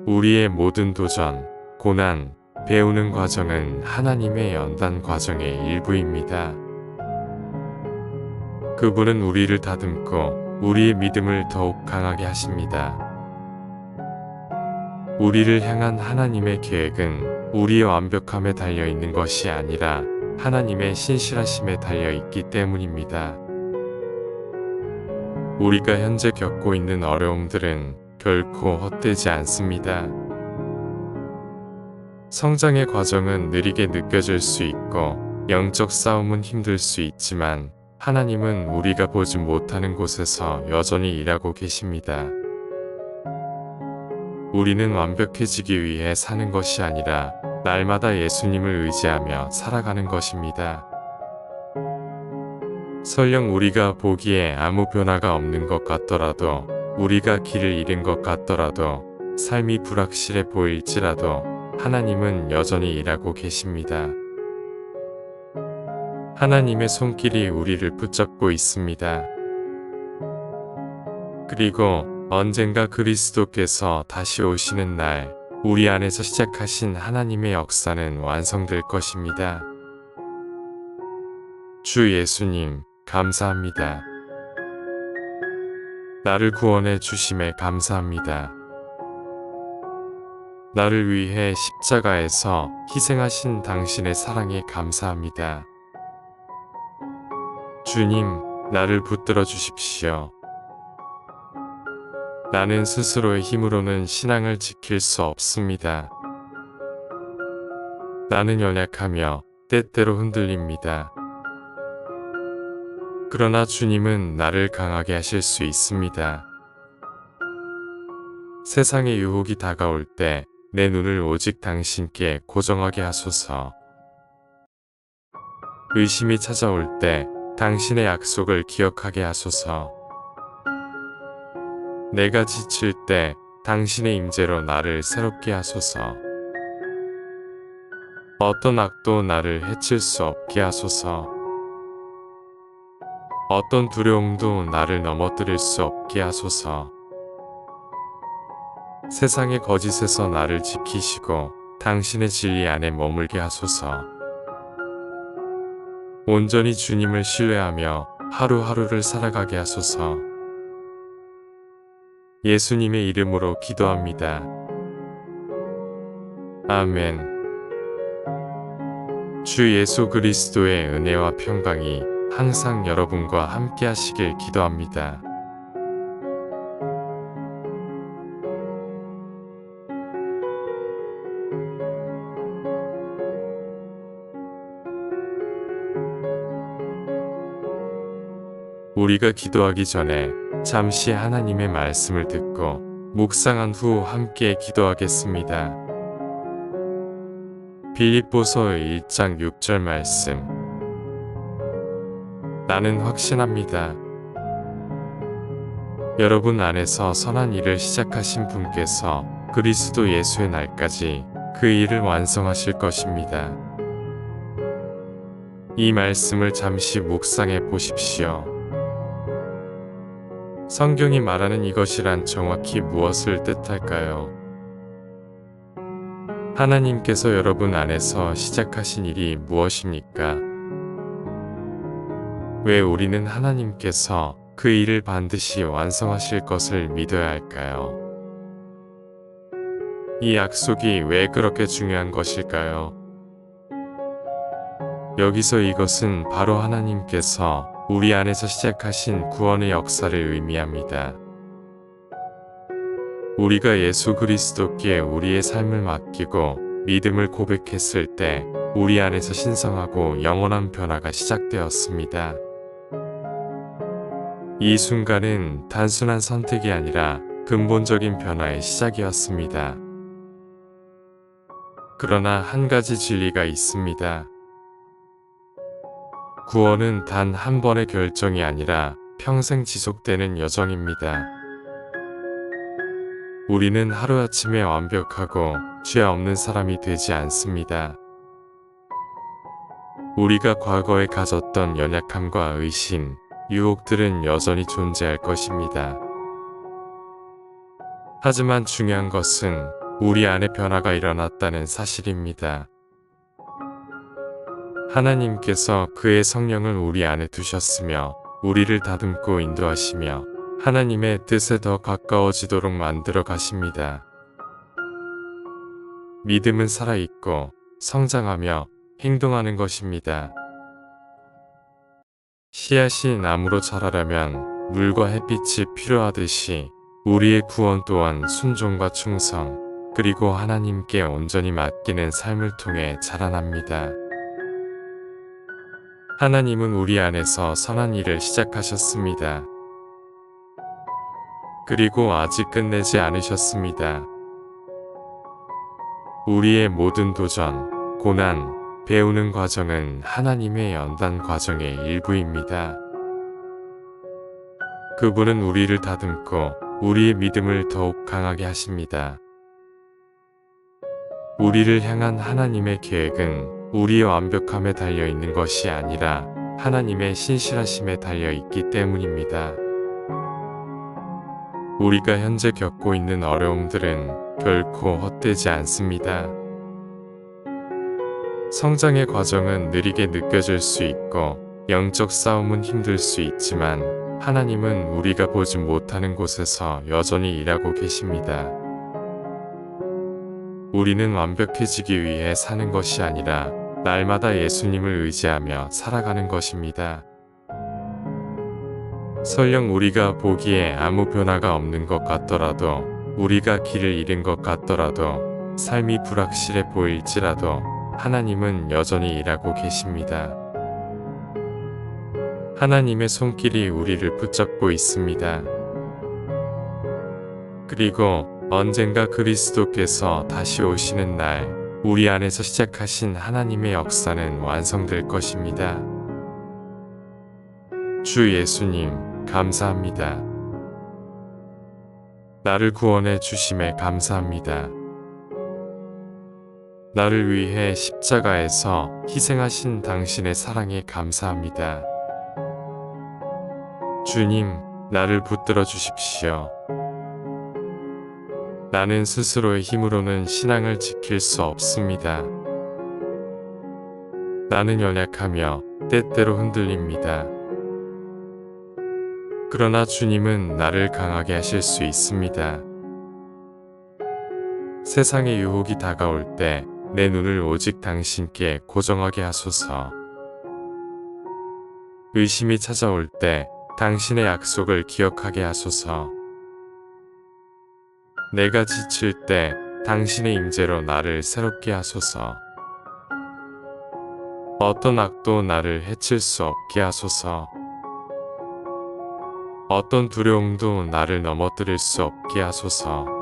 우리의 모든 도전, 고난, 배우는 과정은 하나님의 연단 과정의 일부입니다. 그분은 우리를 다듬고 우리의 믿음을 더욱 강하게 하십니다. 우리를 향한 하나님의 계획은 우리의 완벽함에 달려있는 것이 아니라 하나님의 신실하심에 달려있기 때문입니다. 우리가 현재 겪고 있는 어려움들은 결코 헛되지 않습니다. 성장의 과정은 느리게 느껴질 수 있고 영적 싸움은 힘들 수 있지만 하나님은 우리가 보지 못하는 곳에서 여전히 일하고 계십니다. 우리는 완벽해지기 위해 사는 것이 아니라 날마다 예수님을 의지하며 살아가는 것입니다. 설령 우리가 보기에 아무 변화가 없는 것 같더라도, 우리가 길을 잃은 것 같더라도, 삶이 불확실해 보일지라도 하나님은 여전히 일하고 계십니다. 하나님의 손길이 우리를 붙잡고 있습니다. 그리고 언젠가 그리스도께서 다시 오시는 날, 우리 안에서 시작하신 하나님의 역사는 완성될 것입니다. 주 예수님, 감사합니다. 나를 구원해 주심에 감사합니다. 나를 위해 십자가에서 희생하신 당신의 사랑에 감사합니다. 주님, 나를 붙들어 주십시오. 나는 스스로의 힘으로는 신앙을 지킬 수 없습니다. 나는 연약하며 때때로 흔들립니다. 그러나 주님은 나를 강하게 하실 수 있습니다. 세상의 유혹이 다가올 때 내 눈을 오직 당신께 고정하게 하소서. 의심이 찾아올 때 당신의 약속을 기억하게 하소서. 내가 지칠 때 당신의 임재로 나를 새롭게 하소서. 어떤 악도 나를 해칠 수 없게 하소서. 어떤 두려움도 나를 넘어뜨릴 수 없게 하소서. 세상의 거짓에서 나를 지키시고 당신의 진리 안에 머물게 하소서. 온전히 주님을 신뢰하며 하루하루를 살아가게 하소서. 예수님의 이름으로 기도합니다. 아멘. 주 예수 그리스도의 은혜와 평강이 항상 여러분과 함께 하시길 기도합니다. 우리가 기도하기 전에 잠시 하나님의 말씀을 듣고 묵상한 후 함께 기도하겠습니다. 빌립보서 1장 6절 말씀. 나는 확신합니다. 여러분 안에서 선한 일을 시작하신 분께서 그리스도 예수의 날까지 그 일을 완성하실 것입니다. 이 말씀을 잠시 묵상해 보십시오. 성경이 말하는 이것이란 정확히 무엇을 뜻할까요? 하나님께서 여러분 안에서 시작하신 일이 무엇입니까? 왜 우리는 하나님께서 그 일을 반드시 완성하실 것을 믿어야 할까요? 이 약속이 왜 그렇게 중요한 것일까요? 여기서 이것은 바로 하나님께서 우리 안에서 시작하신 구원의 역사를 의미합니다. 우리가 예수 그리스도께 우리의 삶을 맡기고 믿음을 고백했을 때 우리 안에서 신성하고 영원한 변화가 시작되었습니다. 이 순간은 단순한 선택이 아니라 근본적인 변화의 시작이었습니다. 그러나 한 가지 진리가 있습니다. 구원은 단 한 번의 결정이 아니라 평생 지속되는 여정입니다. 우리는 하루아침에 완벽하고 죄 없는 사람이 되지 않습니다. 우리가 과거에 가졌던 연약함과 의심, 유혹들은 여전히 존재할 것입니다. 하지만 중요한 것은 우리 안에 변화가 일어났다는 사실입니다. 하나님께서 그의 성령을 우리 안에 두셨으며 우리를 다듬고 인도하시며 하나님의 뜻에 더 가까워지도록 만들어 가십니다. 믿음은 살아있고 성장하며 행동하는 것입니다. 씨앗이 나무로 자라려면 물과 햇빛이 필요하듯이 우리의 구원 또한 순종과 충성, 그리고 하나님께 온전히 맡기는 삶을 통해 자라납니다. 하나님은 우리 안에서 선한 일을 시작하셨습니다. 그리고 아직 끝내지 않으셨습니다. 우리의 모든 도전, 고난, 배우는 과정은 하나님의 연단 과정의 일부입니다. 그분은 우리를 다듬고 우리의 믿음을 더욱 강하게 하십니다. 우리를 향한 하나님의 계획은 우리의 완벽함에 달려있는 것이 아니라 하나님의 신실하심에 달려있기 때문입니다. 우리가 현재 겪고 있는 어려움들은 결코 헛되지 않습니다. 성장의 과정은 느리게 느껴질 수 있고 영적 싸움은 힘들 수 있지만 하나님은 우리가 보지 못하는 곳에서 여전히 일하고 계십니다. 우리는 완벽해지기 위해 사는 것이 아니라 날마다 예수님을 의지하며 살아가는 것입니다. 설령 우리가 보기에 아무 변화가 없는 것 같더라도, 우리가 길을 잃은 것 같더라도, 삶이 불확실해 보일지라도 하나님은 여전히 일하고 계십니다. 하나님의 손길이 우리를 붙잡고 있습니다. 그리고 언젠가 그리스도께서 다시 오시는 날, 우리 안에서 시작하신 하나님의 역사는 완성될 것입니다. 주 예수님, 감사합니다. 나를 구원해 주심에 감사합니다. 나를 위해 십자가에서 희생하신 당신의 사랑에 감사합니다. 주님, 나를 붙들어 주십시오. 나는 스스로의 힘으로는 신앙을 지킬 수 없습니다. 나는 연약하며 때때로 흔들립니다. 그러나 주님은 나를 강하게 하실 수 있습니다. 세상의 유혹이 다가올 때 내 눈을 오직 당신께 고정하게 하소서. 의심이 찾아올 때 당신의 약속을 기억하게 하소서. 내가 지칠 때 당신의 임재로 나를 새롭게 하소서. 어떤 악도 나를 해칠 수 없게 하소서. 어떤 두려움도 나를 넘어뜨릴 수 없게 하소서.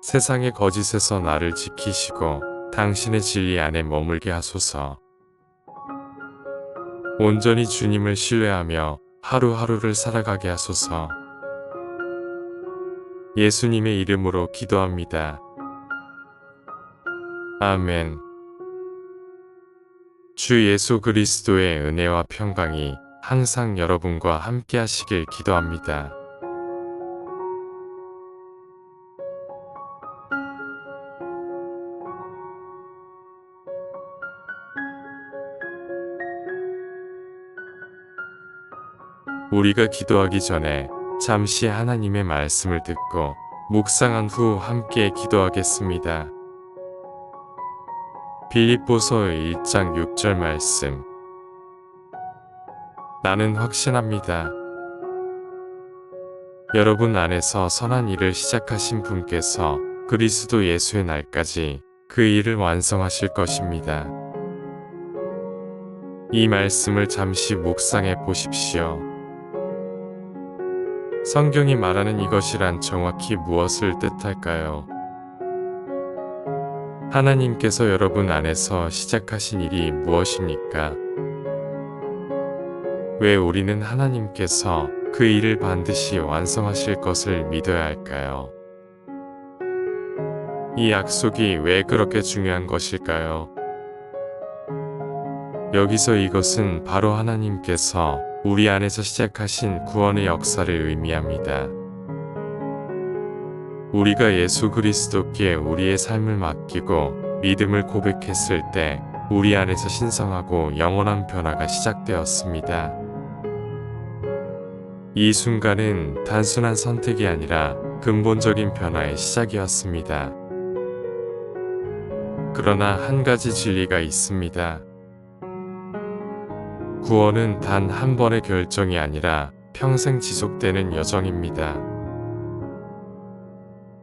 세상의 거짓에서 나를 지키시고 당신의 진리 안에 머물게 하소서. 온전히 주님을 신뢰하며 하루하루를 살아가게 하소서. 예수님의 이름으로 기도합니다. 아멘. 주 예수 그리스도의 은혜와 평강이 항상 여러분과 함께 하시길 기도합니다. 우리가 기도하기 전에 잠시 하나님의 말씀을 듣고 묵상한 후 함께 기도하겠습니다. 빌립보서 1장 6절 말씀. 나는 확신합니다. 여러분 안에서 선한 일을 시작하신 분께서 그리스도 예수의 날까지 그 일을 완성하실 것입니다. 이 말씀을 잠시 묵상해 보십시오. 성경이 말하는 이것이란 정확히 무엇을 뜻할까요? 하나님께서 여러분 안에서 시작하신 일이 무엇입니까? 왜 우리는 하나님께서 그 일을 반드시 완성하실 것을 믿어야 할까요? 이 약속이 왜 그렇게 중요한 것일까요? 여기서 이것은 바로 하나님께서 우리 안에서 시작하신 구원의 역사를 의미합니다. 우리가 예수 그리스도께 우리의 삶을 맡기고 믿음을 고백했을 때 우리 안에서 신성하고 영원한 변화가 시작되었습니다. 이 순간은 단순한 선택이 아니라 근본적인 변화의 시작이었습니다. 그러나 한 가지 진리가 있습니다. 구원은 단 한 번의 결정이 아니라 평생 지속되는 여정입니다.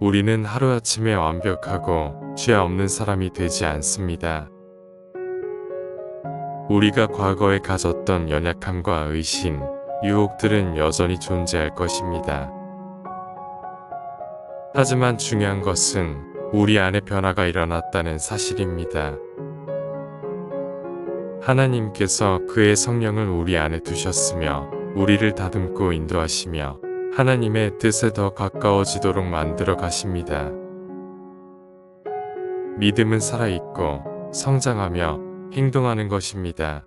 우리는 하루아침에 완벽하고 죄 없는 사람이 되지 않습니다. 우리가 과거에 가졌던 연약함과 의심, 유혹들은 여전히 존재할 것입니다. 하지만 중요한 것은 우리 안에 변화가 일어났다는 사실입니다. 하나님께서 그의 성령을 우리 안에 두셨으며 우리를 다듬고 인도하시며 하나님의 뜻에 더 가까워지도록 만들어 가십니다. 믿음은 살아있고 성장하며 행동하는 것입니다.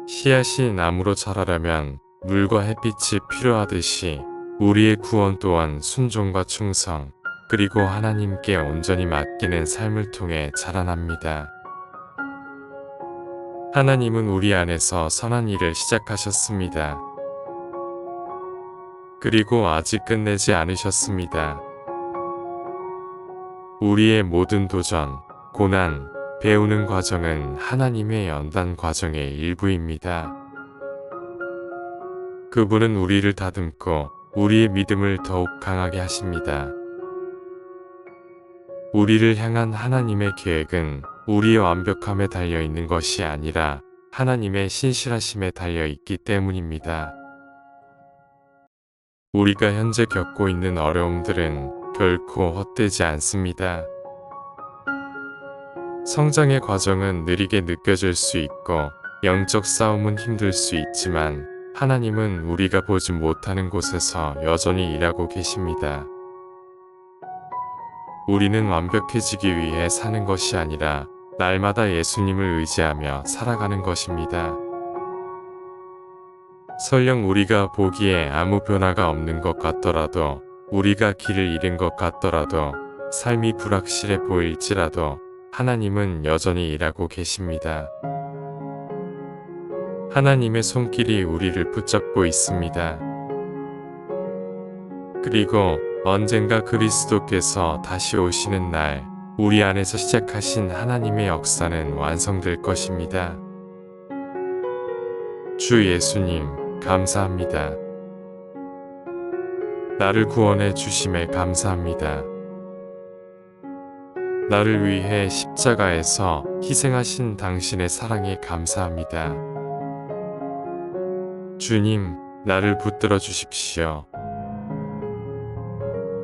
씨앗이 나무로 자라려면 물과 햇빛이 필요하듯이 우리의 구원 또한 순종과 충성, 그리고 하나님께 온전히 맡기는 삶을 통해 자라납니다. 하나님은 우리 안에서 선한 일을 시작하셨습니다. 그리고 아직 끝내지 않으셨습니다. 우리의 모든 도전, 고난, 배우는 과정은 하나님의 연단 과정의 일부입니다. 그분은 우리를 다듬고 우리의 믿음을 더욱 강하게 하십니다. 우리를 향한 하나님의 계획은 우리의 완벽함에 달려있는 것이 아니라 하나님의 신실하심에 달려있기 때문입니다. 우리가 현재 겪고 있는 어려움들은 결코 헛되지 않습니다. 성장의 과정은 느리게 느껴질 수 있고 영적 싸움은 힘들 수 있지만 하나님은 우리가 보지 못하는 곳에서 여전히 일하고 계십니다. 우리는 완벽해지기 위해 사는 것이 아니라 날마다 예수님을 의지하며 살아가는 것입니다. 설령 우리가 보기에 아무 변화가 없는 것 같더라도, 우리가 길을 잃은 것 같더라도, 삶이 불확실해 보일지라도 하나님은 여전히 일하고 계십니다. 하나님의 손길이 우리를 붙잡고 있습니다. 그리고 언젠가 그리스도께서 다시 오시는 날 우리 안에서 시작하신 하나님의 역사는 완성될 것입니다. 주 예수님, 감사합니다. 나를 구원해 주심에 감사합니다. 나를 위해 십자가에서 희생하신 당신의 사랑에 감사합니다. 주님, 나를 붙들어 주십시오.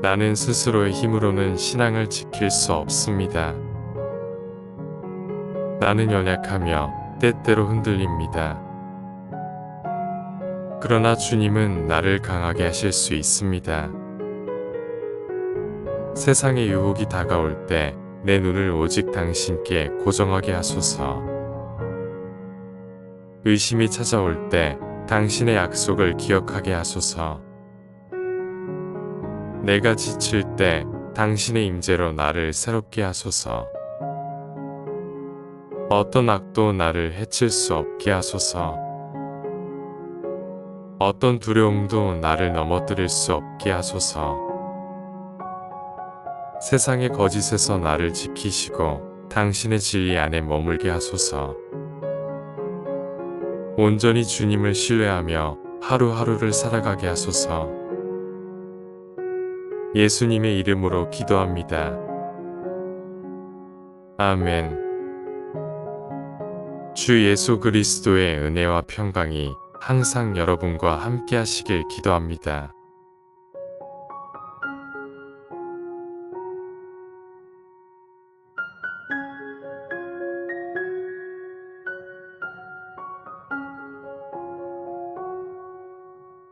나는 스스로의 힘으로는 신앙을 지킬 수 없습니다. 나는 연약하며 때때로 흔들립니다. 그러나 주님은 나를 강하게 하실 수 있습니다. 세상의 유혹이 다가올 때 내 눈을 오직 당신께 고정하게 하소서. 의심이 찾아올 때 당신의 약속을 기억하게 하소서. 내가 지칠 때 당신의 임재로 나를 새롭게 하소서. 어떤 악도 나를 해칠 수 없게 하소서. 어떤 두려움도 나를 넘어뜨릴 수 없게 하소서. 세상의 거짓에서 나를 지키시고 당신의 진리 안에 머물게 하소서. 온전히 주님을 신뢰하며 하루하루를 살아가게 하소서. 예수님의 이름으로 기도합니다. 아멘. 주 예수 그리스도의 은혜와 평강이 항상 여러분과 함께 하시길 기도합니다.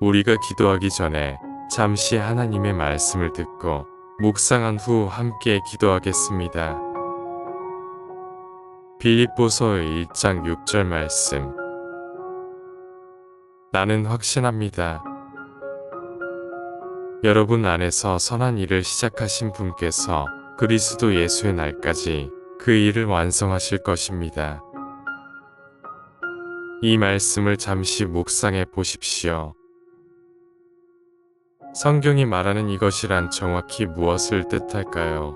우리가 기도하기 전에 잠시 하나님의 말씀을 듣고 묵상한 후 함께 기도하겠습니다. 빌립보서 1장 6절 말씀. 나는 확신합니다. 여러분 안에서 선한 일을 시작하신 분께서 그리스도 예수의 날까지 그 일을 완성하실 것입니다. 이 말씀을 잠시 묵상해 보십시오. 성경이 말하는 이것이란 정확히 무엇을 뜻할까요?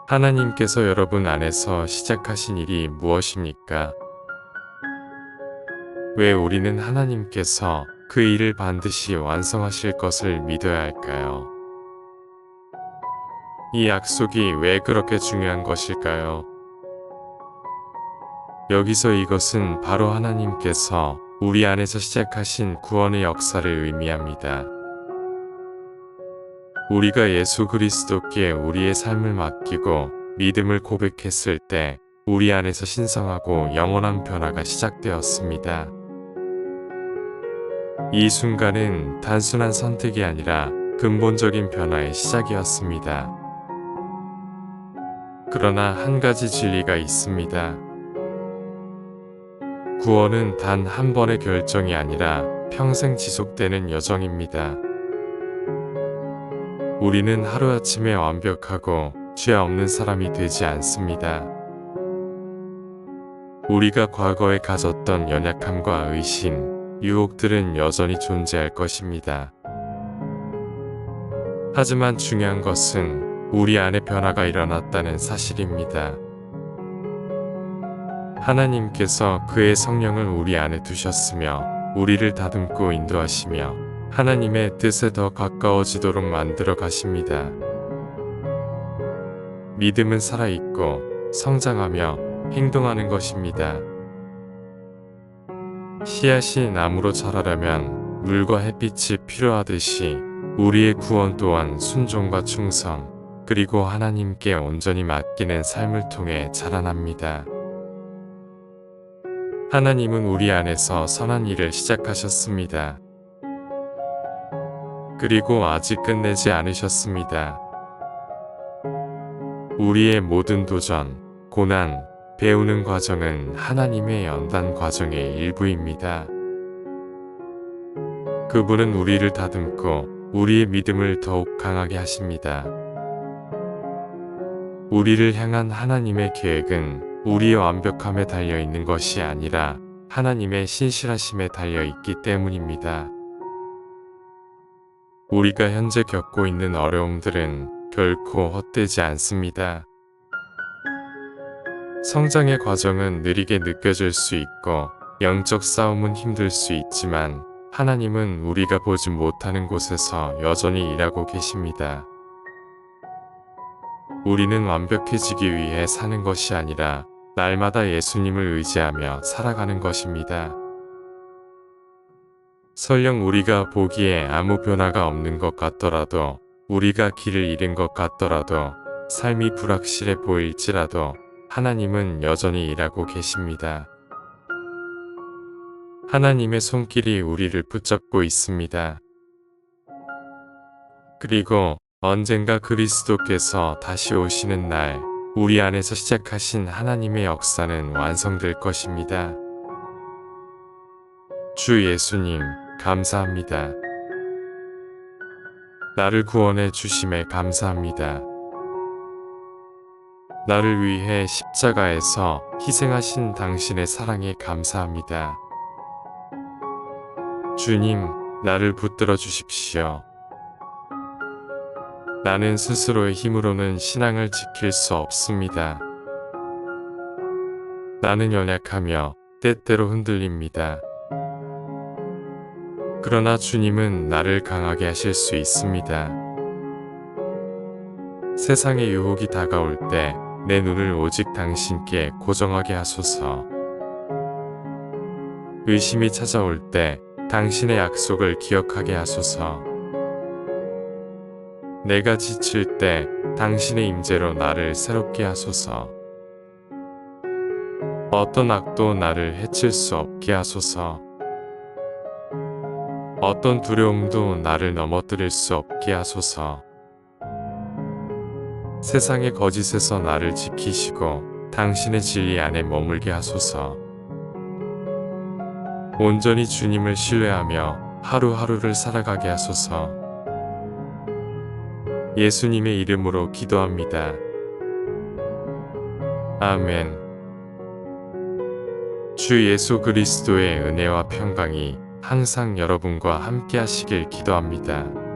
하나님께서 여러분 안에서 시작하신 일이 무엇입니까? 왜 우리는 하나님께서 그 일을 반드시 완성하실 것을 믿어야 할까요? 이 약속이 왜 그렇게 중요한 것일까요? 여기서 이것은 바로 하나님께서 우리 안에서 시작하신 구원의 역사를 의미합니다. 우리가 예수 그리스도께 우리의 삶을 맡기고 믿음을 고백했을 때 우리 안에서 신성하고 영원한 변화가 시작되었습니다. 이 순간은 단순한 선택이 아니라 근본적인 변화의 시작이었습니다. 그러나 한 가지 진리가 있습니다. 구원은 단 한 번의 결정이 아니라 평생 지속되는 여정입니다. 우리는 하루아침에 완벽하고 죄 없는 사람이 되지 않습니다. 우리가 과거에 가졌던 연약함과 의심, 유혹들은 여전히 존재할 것입니다. 하지만 중요한 것은 우리 안에 변화가 일어났다는 사실입니다. 하나님께서 그의 성령을 우리 안에 두셨으며 우리를 다듬고 인도하시며 하나님의 뜻에 더 가까워지도록 만들어 가십니다. 믿음은 살아있고 성장하며 행동하는 것입니다. 씨앗이 나무로 자라려면 물과 햇빛이 필요하듯이 우리의 구원 또한 순종과 충성, 그리고 하나님께 온전히 맡기는 삶을 통해 자라납니다. 하나님은 우리 안에서 선한 일을 시작하셨습니다. 그리고 아직 끝내지 않으셨습니다. 우리의 모든 도전, 고난, 배우는 과정은 하나님의 연단 과정의 일부입니다. 그분은 우리를 다듬고 우리의 믿음을 더욱 강하게 하십니다. 우리를 향한 하나님의 계획은 우리의 완벽함에 달려있는 것이 아니라 하나님의 신실하심에 달려있기 때문입니다. 우리가 현재 겪고 있는 어려움들은 결코 헛되지 않습니다. 성장의 과정은 느리게 느껴질 수 있고 영적 싸움은 힘들 수 있지만 하나님은 우리가 보지 못하는 곳에서 여전히 일하고 계십니다. 우리는 완벽해지기 위해 사는 것이 아니라 날마다 예수님을 의지하며 살아가는 것입니다. 설령 우리가 보기에 아무 변화가 없는 것 같더라도, 우리가 길을 잃은 것 같더라도, 삶이 불확실해 보일지라도 하나님은 여전히 일하고 계십니다. 하나님의 손길이 우리를 붙잡고 있습니다. 그리고 언젠가 그리스도께서 다시 오시는 날, 우리 안에서 시작하신 하나님의 역사는 완성될 것입니다. 주 예수님, 감사합니다. 나를 구원해 주심에 감사합니다. 나를 위해 십자가에서 희생하신 당신의 사랑에 감사합니다. 주님, 나를 붙들어 주십시오. 나는 스스로의 힘으로는 신앙을 지킬 수 없습니다. 나는 연약하며 때때로 흔들립니다. 그러나 주님은 나를 강하게 하실 수 있습니다. 세상의 유혹이 다가올 때 내 눈을 오직 당신께 고정하게 하소서. 의심이 찾아올 때 당신의 약속을 기억하게 하소서. 내가 지칠 때 당신의 임재로 나를 새롭게 하소서. 어떤 악도 나를 해칠 수 없게 하소서. 어떤 두려움도 나를 넘어뜨릴 수 없게 하소서. 세상의 거짓에서 나를 지키시고 당신의 진리 안에 머물게 하소서. 온전히 주님을 신뢰하며 하루하루를 살아가게 하소서. 예수님의 이름으로 기도합니다. 아멘. 주 예수 그리스도의 은혜와 평강이 항상 여러분과 함께 하시길 기도합니다.